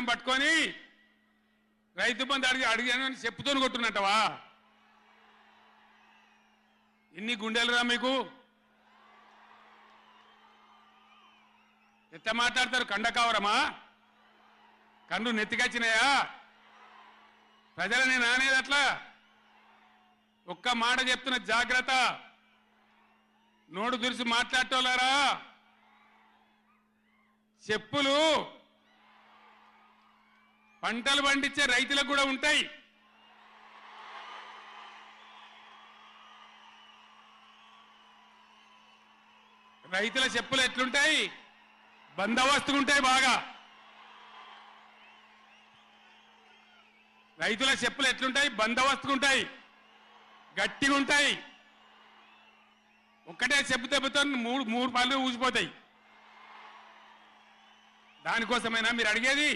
దండం పట్టుకొని రైతు బంధు అడిగానని చెప్పుతోని కొట్టున్నట్టవా? ఎన్ని గుండెలురా మీకు? ఎట్లా మాట్లాడతారు? కండకావరమా? కన్ను నెత్తికొచ్చినాయా? ప్రజలని నానేది అట్లా. ఒక్క మాట చెప్తున్న జాగ్రత్త. నోడు దురిసి మాట్లాడటోళ్ళారా, చెప్పులు పంటలు పండించే రైతులకు కూడా ఉంటాయి. రైతుల చెప్పులు ఎట్లుంటాయి? బందోబస్తుగా ఉంటాయి బాగా. రైతుల చెప్పులు ఎట్లుంటాయి? బందోబస్తుగా ఉంటాయి, గట్టిగా ఉంటాయి. ఒక్కటే చెప్పు దెబ్బతో మూడు పళ్ళు ఊసిపోతాయి. దానికోసమైనా మీరు అడిగేది?